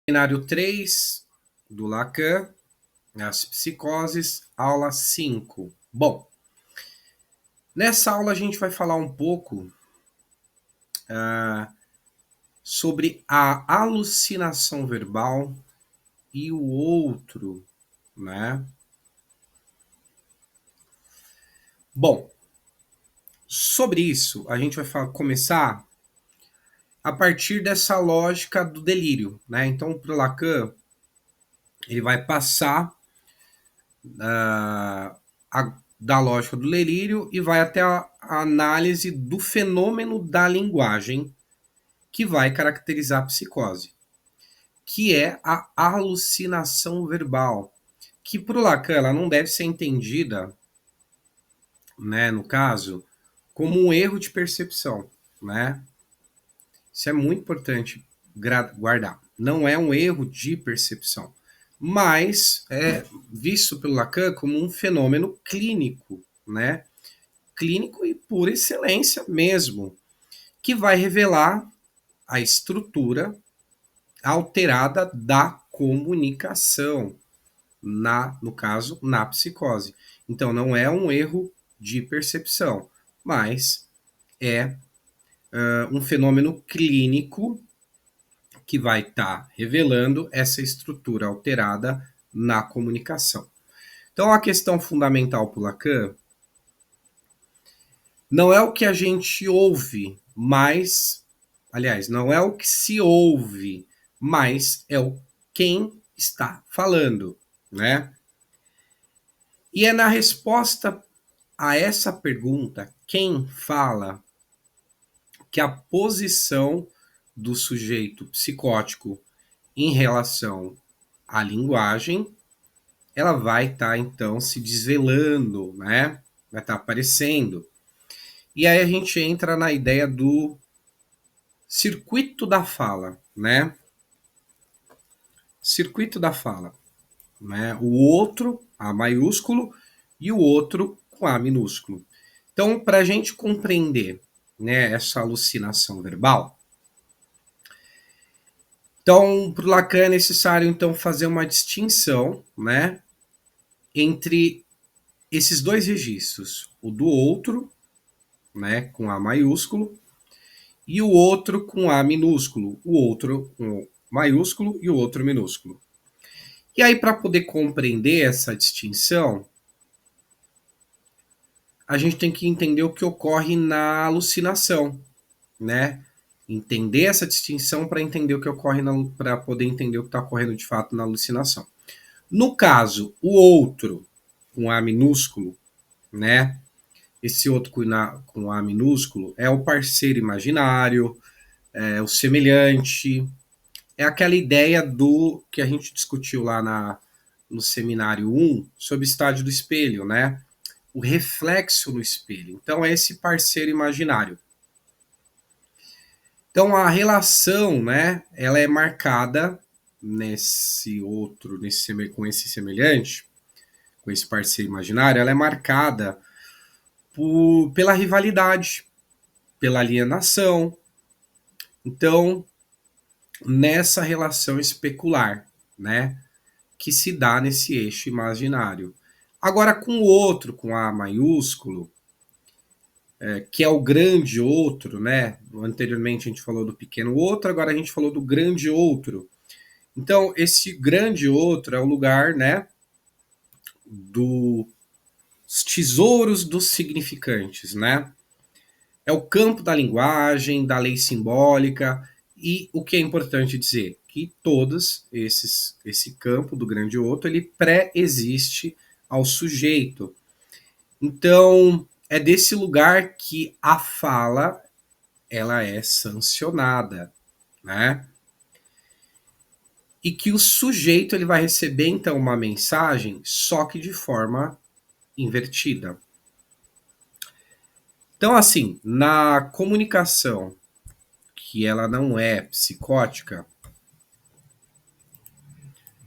Seminário 3 do Lacan, as psicoses, aula 5. Bom, nessa aula a gente vai falar um pouco sobre a alucinação verbal e o outro, né? Bom, sobre isso a gente vai começar a partir dessa lógica do delírio, né? Então, para o Lacan, ele vai passar da lógica do delírio e vai até a análise do fenômeno da linguagem que vai caracterizar a psicose, que é a alucinação verbal, que para o Lacan ela não deve ser entendida, né, no caso, como um erro de percepção, né? Isso é muito importante guardar. Não é um erro de percepção, mas é visto pelo Lacan como um fenômeno clínico, né? Clínico e por excelência mesmo, que vai revelar a estrutura alterada da comunicação, no caso, na psicose. Então, não é um erro de percepção, mas é um fenômeno clínico que vai estar revelando essa estrutura alterada na comunicação. Então, a questão fundamental para o Lacan não é o que a gente ouve, mas, aliás, não é o que se ouve, mas é o quem está falando, né? E é na resposta a essa pergunta, quem fala, que a posição do sujeito psicótico em relação à linguagem, ela vai estar, então, se desvelando, né? Vai estar aparecendo. E aí a gente entra na ideia do circuito da fala, né? Circuito da fala, né? O outro, A maiúsculo, e o outro com A minúsculo. Então, para a gente compreender, né, essa alucinação verbal, então, para o Lacan é necessário então fazer uma distinção, né, entre esses dois registros, o do outro, né, com A maiúsculo, e o outro com A minúsculo, o outro com maiúsculo e o outro minúsculo. E aí, para poder compreender essa distinção, a gente tem que entender o que ocorre na alucinação, né? Entender essa distinção para entender o que ocorre, para poder entender o que está ocorrendo de fato na alucinação. No caso, o outro com A minúsculo, né? Esse outro com A minúsculo é o parceiro imaginário, é o semelhante, é aquela ideia do que a gente discutiu lá no seminário 1 sobre estágio do espelho, né? O reflexo no espelho. Então, é esse parceiro imaginário. Então, a relação, né, ela é marcada com esse semelhante, com esse parceiro imaginário, ela é marcada pela rivalidade, pela alienação. Então, nessa relação especular, né, que se dá nesse eixo imaginário. Agora, com o outro, com A maiúsculo, que é o grande outro, né? Anteriormente a gente falou do pequeno outro, agora a gente falou do grande outro. Então, esse grande outro é o lugar, né, dos tesouros dos significantes, né? É o campo da linguagem, da lei simbólica, e o que é importante dizer? Que esse campo do grande outro, ele pré-existe ao sujeito. Então, é desse lugar que a fala ela é sancionada, né? E que o sujeito ele vai receber então uma mensagem, só que de forma invertida. Então, assim, na comunicação que ela não é psicótica,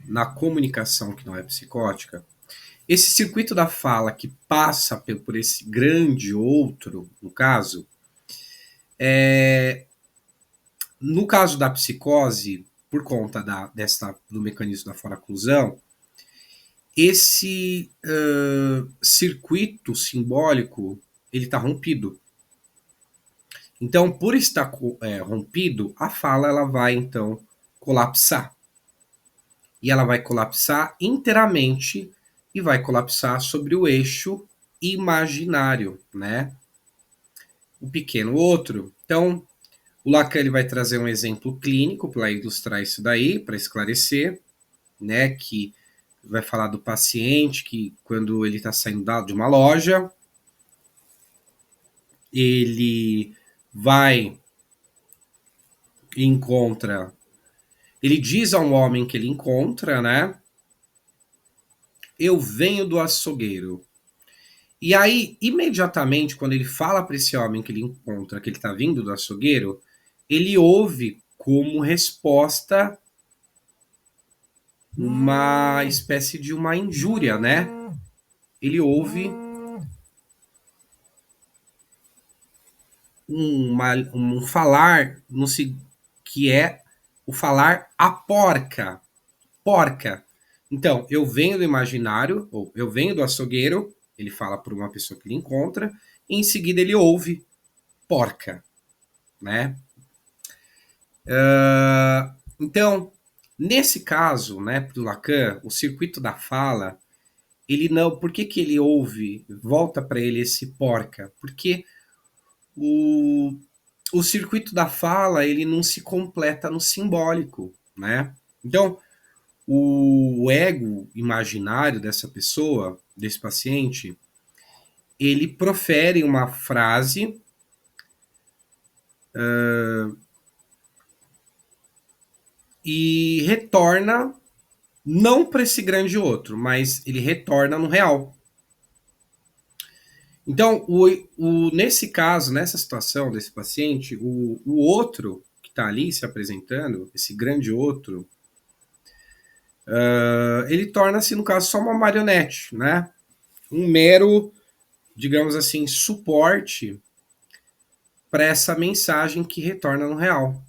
na comunicação que não é psicótica, Esse circuito da fala que passa por esse grande outro, no caso, no caso da psicose, por conta do mecanismo da foraclusão, esse circuito simbólico ele está rompido. Então, por estar rompido, a fala ela vai então colapsar. E ela vai colapsar inteiramente e vai colapsar sobre o eixo imaginário, né? O pequeno outro. Então, o Lacan ele vai trazer um exemplo clínico para ilustrar isso daí, para esclarecer, né? Que vai falar do paciente que quando ele está saindo de uma loja, ele vai e encontra, ele diz a um homem que ele encontra, né? Eu venho do açougueiro. E aí, imediatamente, quando ele fala para esse homem que ele encontra, que ele está vindo do açougueiro, ele ouve como resposta uma espécie de uma injúria, né? Ele ouve um falar que é o falar a porca. Porca. Então, eu venho do imaginário, ou eu venho do açougueiro, ele fala para uma pessoa que ele encontra, e em seguida ele ouve porca, né? Então, nesse caso, né, do Lacan, o circuito da fala, ele não. Por que ele ouve, volta para ele esse porca? Porque o, o circuito da fala ele não se completa no simbólico, né? Então, o ego imaginário dessa pessoa, desse paciente, ele profere uma frase e retorna não para esse grande outro, mas ele retorna no real. Então, nesse caso, nessa situação desse paciente, o outro que está ali se apresentando, esse grande outro, ele torna-se, no caso, só uma marionete, né? Um mero, digamos assim, suporte para essa mensagem que retorna no real.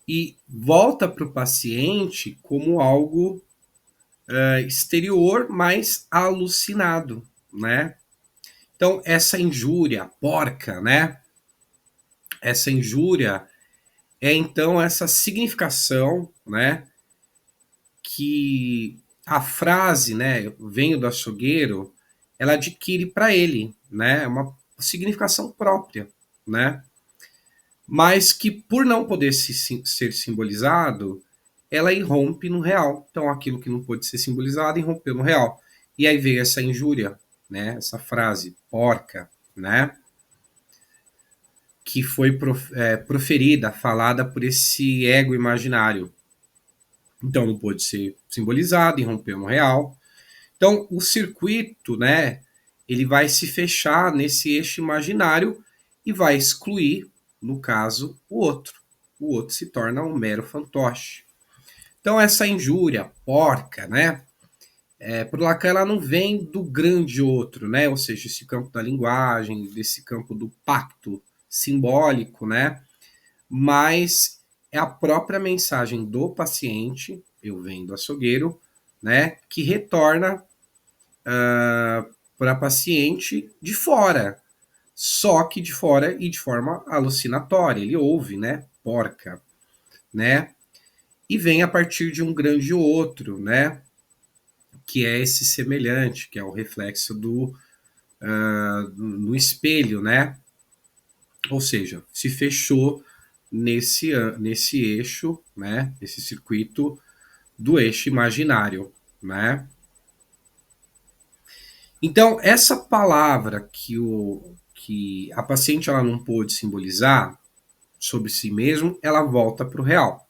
E volta para o paciente como algo exterior, mas alucinado, né? Então, essa injúria, porca, né? Essa injúria é então essa significação, né? Que a frase, né? Venho do açougueiro, ela adquire para ele, né? Uma significação própria, né? Mas que por não poder ser simbolizado, ela irrompe no real. Então, aquilo que não pôde ser simbolizado irrompeu no real. E aí veio essa injúria, né? Essa frase, porca, né? Que foi proferida, falada por esse ego imaginário. Então, não pôde ser simbolizado, irrompeu no real. Então, o circuito, né? Ele vai se fechar nesse eixo imaginário e vai excluir, no caso, o outro. O outro se torna um mero fantoche. Então, essa injúria, porca, né? Por Lacan, ela não vem do grande outro, né? Ou seja, esse campo da linguagem, desse campo do pacto simbólico, né? Mas é a própria mensagem do paciente, eu venho do açougueiro, né? Que retorna para a paciente de fora. Só que de fora e de forma alucinatória. Ele ouve, né? Porca, né? E vem a partir de um grande outro, né? Que é esse semelhante, que é o reflexo no espelho, né? Ou seja, se fechou nesse eixo, né? Esse circuito do eixo imaginário, né? Então, essa palavra que a paciente ela não pôde simbolizar sobre si mesmo, ela volta para o real.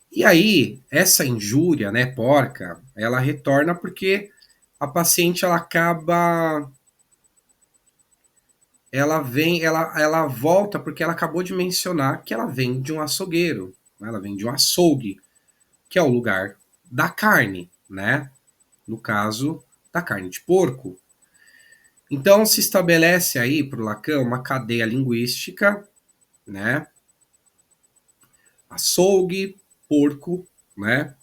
E aí, essa injúria, né, porca, ela retorna porque a paciente ela acaba ela volta porque ela acabou de mencionar que ela vem de um açougueiro, né? Ela vem de um açougue, que é o lugar da carne, né? no caso da carne de porco. Então, se estabelece aí para o Lacan uma cadeia linguística, né? Açougue, porco, né?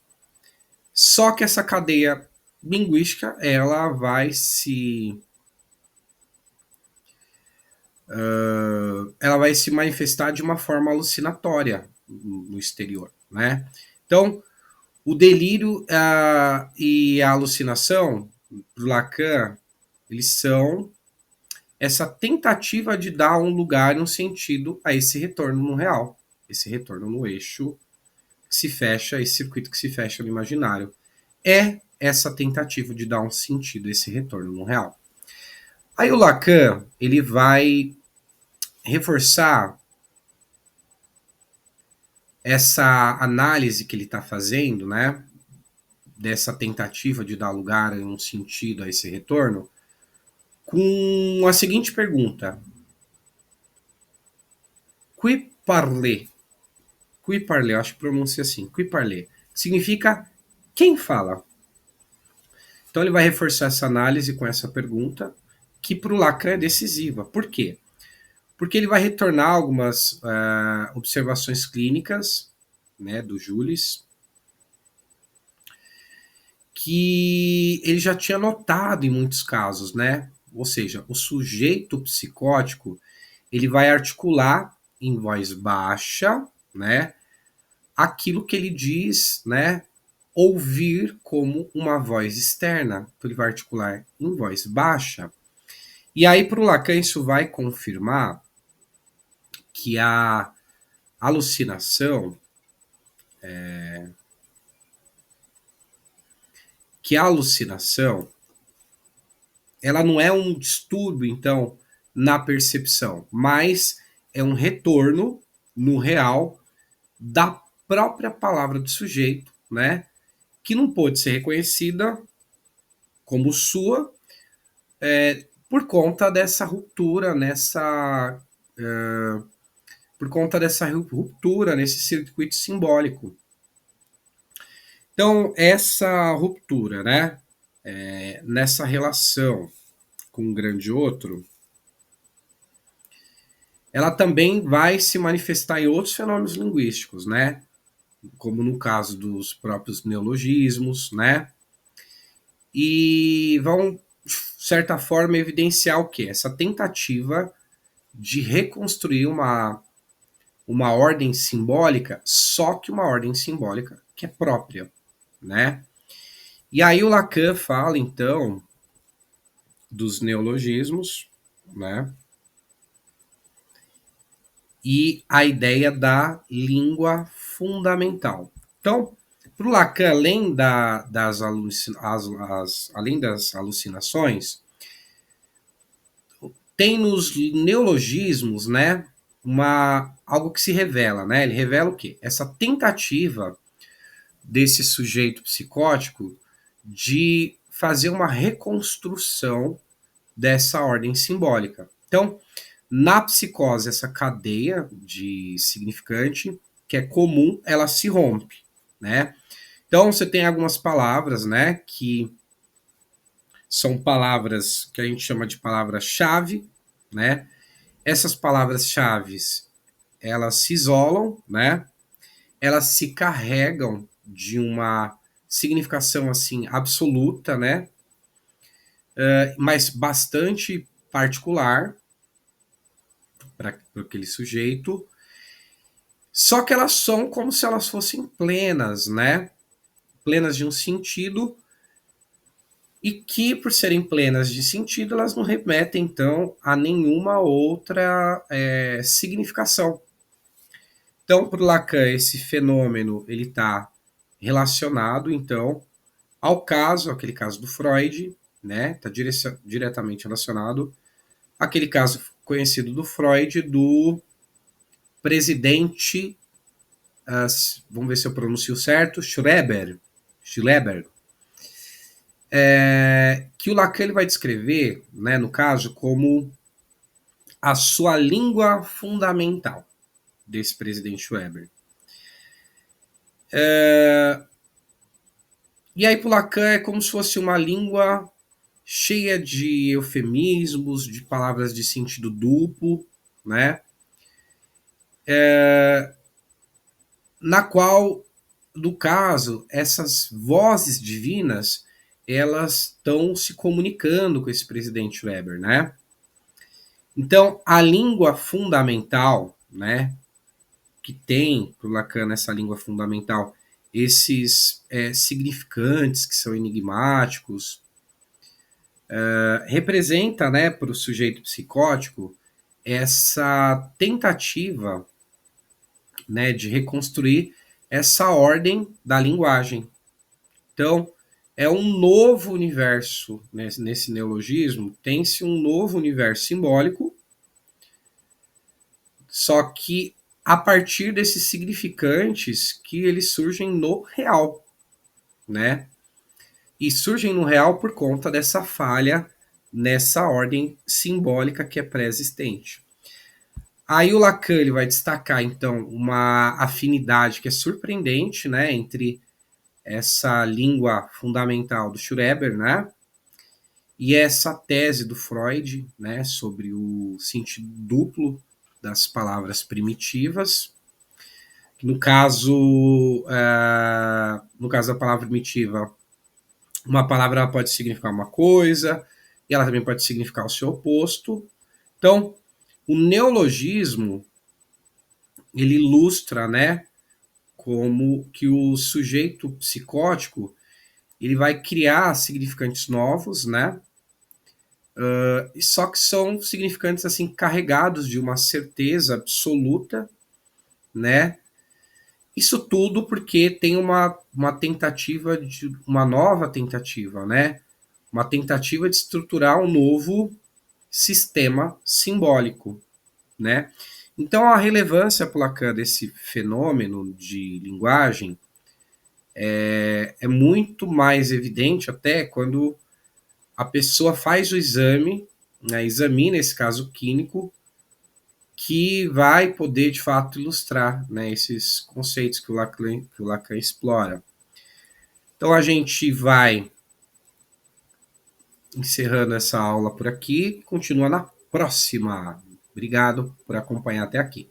Só que essa cadeia linguística, ela vai se manifestar de uma forma alucinatória no exterior, né? Então, o delírio e a alucinação, para Lacan, eles são essa tentativa de dar um lugar, um sentido a esse retorno no real, esse retorno no eixo que se fecha, esse circuito que se fecha no imaginário. É essa tentativa de dar um sentido a esse retorno no real. Aí o Lacan, ele vai reforçar essa análise que ele está fazendo, né, dessa tentativa de dar lugar e um sentido a esse retorno, com a seguinte pergunta: Qui parler? Qui parler, eu acho que pronuncia assim, qui parler, significa quem fala. Então ele vai reforçar essa análise com essa pergunta, que para o Lacan é decisiva. Por quê? Porque ele vai retornar algumas observações clínicas, né, do Jules, que ele já tinha notado em muitos casos, né? Ou seja, o sujeito psicótico, ele vai articular em voz baixa, né, aquilo que ele diz, né, ouvir como uma voz externa. Então ele vai articular em voz baixa. E aí para o Lacan isso vai confirmar que a alucinação ela não é um distúrbio, então, na percepção, mas é um retorno no real da própria palavra do sujeito, né? Que não pôde ser reconhecida como sua por conta dessa ruptura nesse circuito simbólico. Então, essa ruptura, né? Nessa relação com um grande outro, ela também vai se manifestar em outros fenômenos linguísticos, né? Como no caso dos próprios neologismos, né? E vão, de certa forma, evidenciar o quê? Essa tentativa de reconstruir uma ordem simbólica, só que uma ordem simbólica que é própria, né? E aí o Lacan fala, então, dos neologismos, né? E a ideia da língua fundamental. Então, para o Lacan, além das alucinações, tem nos neologismos, né, algo que se revela, né? Ele revela o quê? Essa tentativa desse sujeito psicótico de fazer uma reconstrução dessa ordem simbólica. Então, na psicose, essa cadeia de significante, que é comum, ela se rompe, né? Então, você tem algumas palavras, né, que são palavras que a gente chama de palavras-chave, né? Essas palavras-chave, elas se isolam, né? Elas se carregam de uma significação assim absoluta, né? Mas bastante particular para aquele sujeito. Só que elas são como se elas fossem plenas, né? Plenas de um sentido e que, por serem plenas de sentido, elas não remetem, então, a nenhuma outra significação. Então, para o Lacan, esse fenômeno ele está relacionado, então, aquele caso do Freud, né? Está diretamente relacionado àquele caso conhecido do Freud do presidente, vamos ver se eu pronuncio certo, Schreber, que o Lacan ele vai descrever, né, no caso, como a sua língua fundamental desse presidente Schreber. E aí, para o Lacan, é como se fosse uma língua cheia de eufemismos, de palavras de sentido duplo, né? Na qual, no caso, essas vozes divinas, elas estão se comunicando com esse presidente Weber, né? Então, a língua fundamental, né, que tem para o Lacan essa língua fundamental, esses significantes que são enigmáticos, representa, né, para o sujeito psicótico essa tentativa, né, de reconstruir essa ordem da linguagem. Então, é um novo universo, né, nesse neologismo, tem-se um novo universo simbólico, só que a partir desses significantes que eles surgem no real, né? E surgem no real por conta dessa falha nessa ordem simbólica que é pré-existente. Aí o Lacan ele vai destacar então uma afinidade que é surpreendente, né, entre essa língua fundamental do Schreber, né, e essa tese do Freud, né, sobre o sentido duplo das palavras primitivas. No caso da palavra primitiva, uma palavra pode significar uma coisa e ela também pode significar o seu oposto. Então, o neologismo ele ilustra, né, como que o sujeito psicótico ele vai criar significantes novos, né? Só que são significantes assim carregados de uma certeza absoluta, né? Isso tudo porque tem uma tentativa de uma nova tentativa, né? Uma tentativa de estruturar um novo sistema simbólico, né? Então a relevância para Lacan desse fenômeno de linguagem é muito mais evidente até quando a pessoa faz o exame, né, examina esse caso clínico, que vai poder de fato ilustrar, né, esses conceitos que o Lacan explora. Então a gente vai encerrando essa aula por aqui, continua na próxima. Obrigado por acompanhar até aqui.